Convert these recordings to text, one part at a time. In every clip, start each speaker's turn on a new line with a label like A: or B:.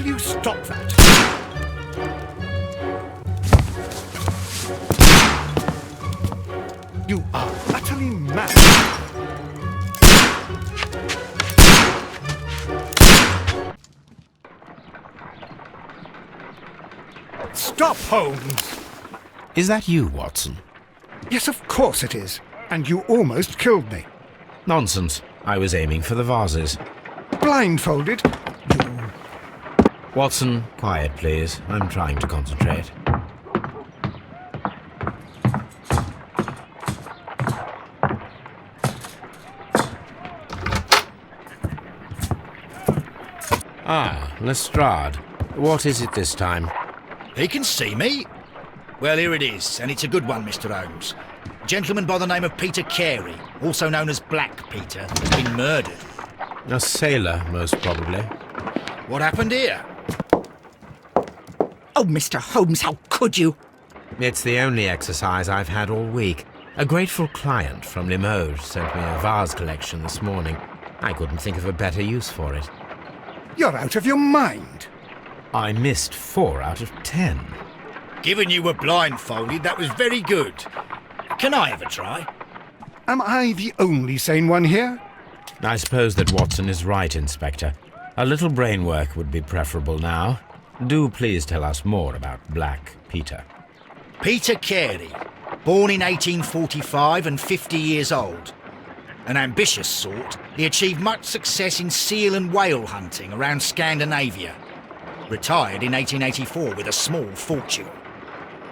A: Will you stop that? You are utterly mad. Stop, Holmes!
B: Is that you, Watson?
A: Yes, of course it is. And you almost killed me.
B: Nonsense. I was aiming for the vases.
A: Blindfolded?
B: Watson, quiet, please. I'm trying to concentrate. Ah, Lestrade. What is it this time?
C: He can see me. Well, here it is, and it's a good one, Mr. Holmes. A gentleman by the name of Peter Carey, also known as Black Peter, has been murdered.
B: A sailor, most probably.
C: What happened here?
D: Oh, Mr. Holmes, how could you?
B: It's the only exercise I've had all week. A grateful client from Limoges sent me a vase collection this morning. I couldn't think of a better use for it.
A: You're out of your mind.
B: I missed 4 out of 10.
C: Given you were blindfolded, that was very good. Can I have a try?
A: Am I the only sane one here?
B: I suppose that Watson is right, Inspector. A little brain work would be preferable now. Do please tell us more about Black Peter.
C: Peter Carey, born in 1845 and 50 years old. An ambitious sort, he achieved much success in seal and whale hunting around Scandinavia. Retired in 1884 with a small fortune.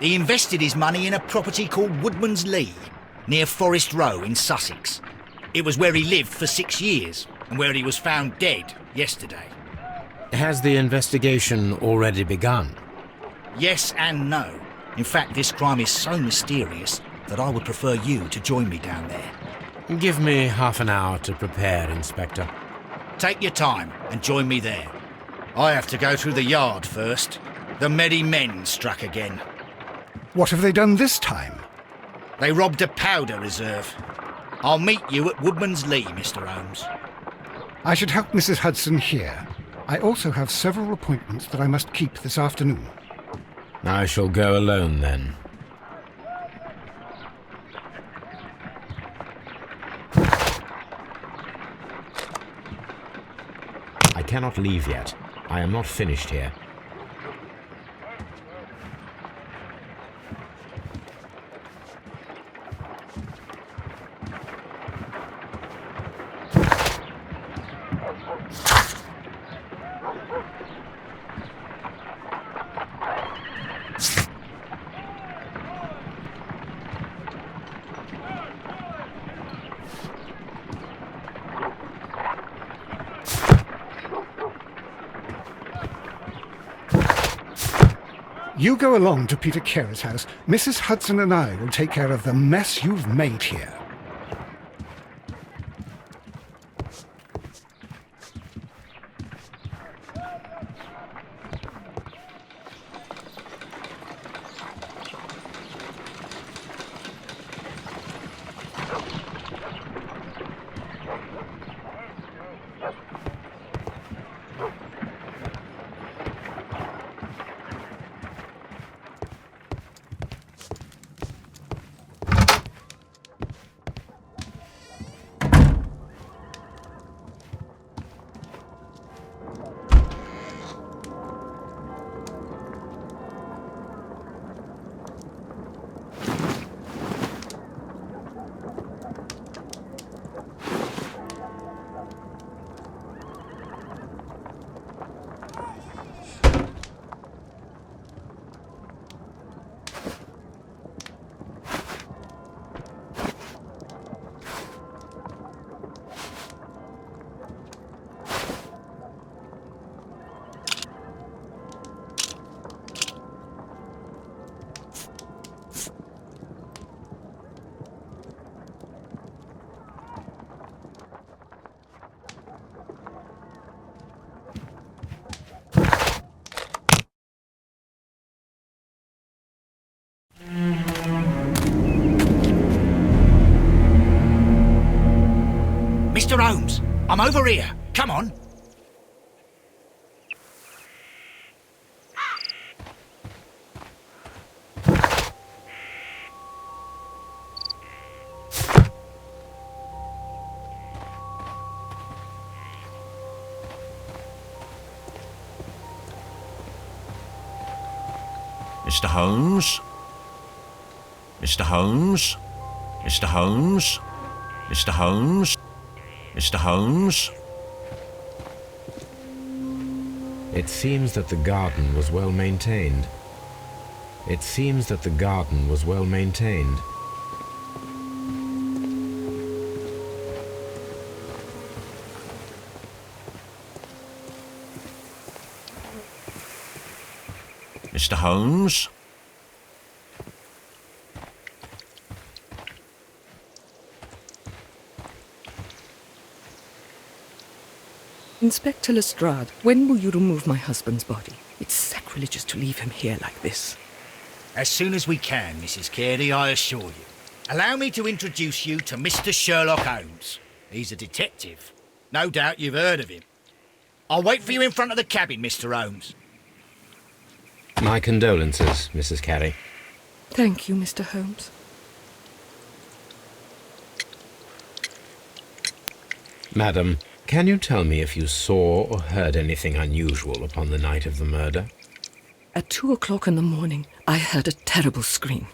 C: He invested his money in a property called Woodman's Lee, near Forest Row in Sussex. It was where he lived for 6 years, and where he was found dead yesterday.
B: Has the investigation already begun?
C: Yes and no. In fact, this crime is so mysterious that I would prefer you to join me down there.
B: Give me half an hour to prepare, Inspector.
C: Take your time and join me there. I have to go through the yard first. The merry men struck again.
A: What have they done this time?
C: They robbed a powder reserve. I'll meet you at Woodman's Lee, Mr. Holmes.
A: I should help Mrs. Hudson here. I also have several appointments that I must keep this afternoon.
B: I shall go alone, then. I cannot leave yet. I am not finished here.
A: You go along to Peter Carey's house. Mrs. Hudson and I will take care of the mess you've made here.
C: Mr. Holmes, I'm over here. Come on.
E: Mr. Holmes? Mr. Holmes? Mr. Holmes? Mr. Holmes? Mr. Holmes?
B: It seems that the garden was well maintained. It seems that the garden was well maintained.
E: Mr. Holmes?
D: Inspector Lestrade, when will you remove my husband's body? It's sacrilegious to leave him here like this.
C: As soon as we can, Mrs. Carey, I assure you. Allow me to introduce you to Mr. Sherlock Holmes. He's a detective. No doubt you've heard of him. I'll wait for you in front of the cabin, Mr. Holmes.
B: My condolences, Mrs. Carey.
D: Thank you, Mr. Holmes.
B: Madam, can you tell me if you saw or heard anything unusual upon the night of the murder?
D: At 2 o'clock in the morning, I heard a terrible scream.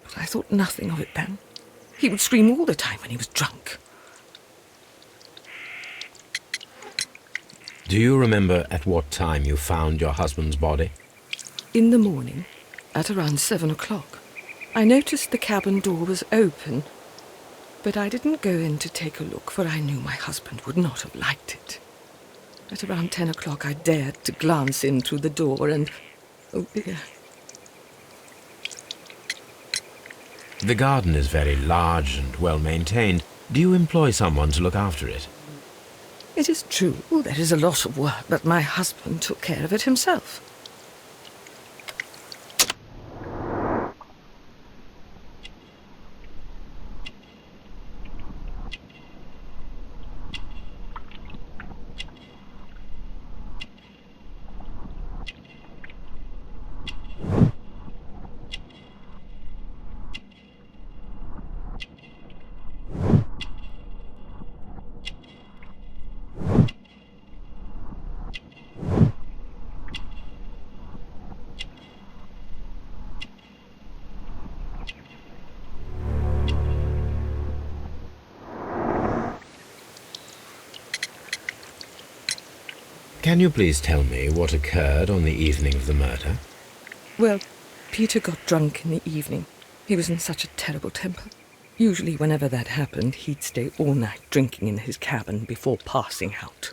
D: But I thought nothing of it then. He would scream all the time when he was drunk.
B: Do you remember at what time you found your husband's body?
D: In the morning, at around 7 o'clock, I noticed the cabin door was open, but I didn't go in to take a look, for I knew my husband would not have liked it. At around 10 o'clock, I dared to glance in through the door and... oh dear.
B: The garden is very large and well maintained. Do you employ someone to look after it?
D: It is true, there is a lot of work, but my husband took care of it himself.
B: Can you please tell me what occurred on the evening of the murder?
D: Well, Peter got drunk in the evening. He was in such a terrible temper. Usually whenever that happened, he'd stay all night drinking in his cabin before passing out.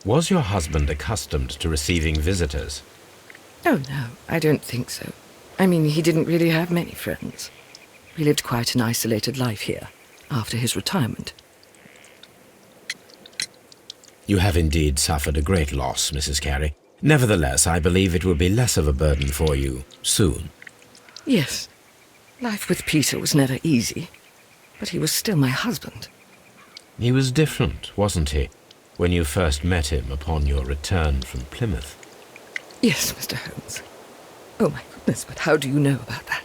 B: Was your husband accustomed to receiving visitors?
D: Oh, no, I don't think so. I mean, he didn't really have many friends. He lived quite an isolated life here, after his retirement.
B: You have indeed suffered a great loss, Mrs. Carey. Nevertheless, I believe it will be less of a burden for you soon.
D: Yes. Life with Peter was never easy, but he was still my husband.
B: He was different, wasn't he, when you first met him upon your return from Plymouth?
D: Yes, Mr. Holmes. Oh, my goodness, but how do you know about that?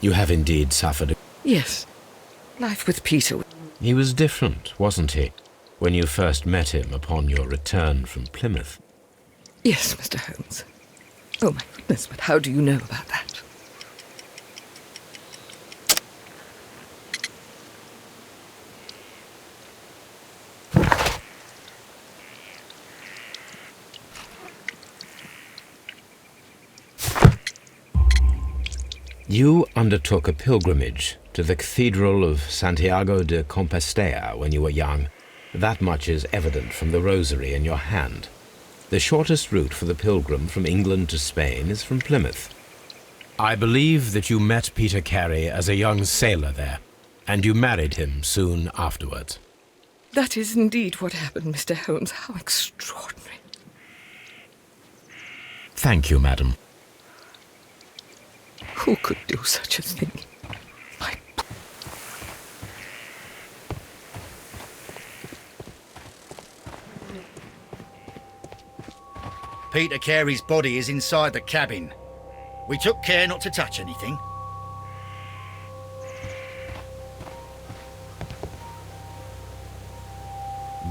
B: You have indeed suffered.
D: Yes. Life with Peter.
B: He was different, wasn't he, when you first met him upon your return from Plymouth?
D: Yes, Mr. Holmes. Oh, my goodness, but how do you know about that?
B: You undertook a pilgrimage to the Cathedral of Santiago de Compostela when you were young. That much is evident from the rosary in your hand. The shortest route for the pilgrim from England to Spain is from Plymouth. I believe that you met Peter Carey as a young sailor there, and you married him soon afterwards.
D: That is indeed what happened, Mr. Holmes. How extraordinary.
B: Thank you, madam.
D: Who could do such a thing?
C: Peter Carey's body is inside the cabin. We took care not to touch anything.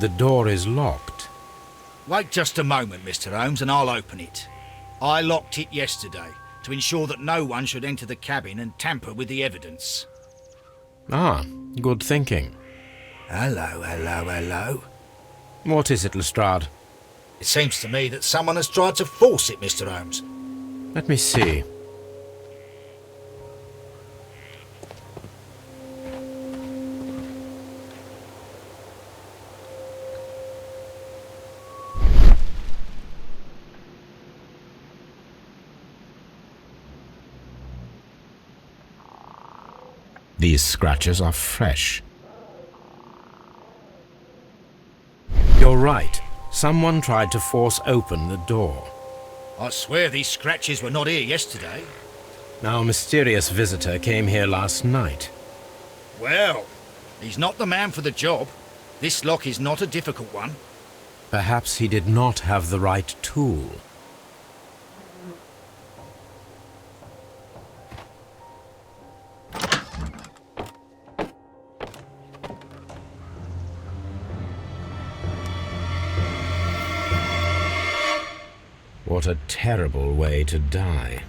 B: The door is locked.
C: Wait just a moment, Mr. Holmes, and I'll open it. I locked it yesterday to ensure that no one should enter the cabin and tamper with the evidence.
B: Ah, good thinking.
C: Hello, hello, hello.
B: What is it, Lestrade?
C: It seems to me that someone has tried to force it, Mr. Holmes.
B: Let me see. These scratches are fresh. You're right. Someone tried to force open the door.
C: I swear these scratches were not here yesterday.
B: Now, a mysterious visitor came here last night.
C: Well, he's not the man for the job. This lock is not a difficult one.
B: Perhaps he did not have the right tool. What a terrible way to die.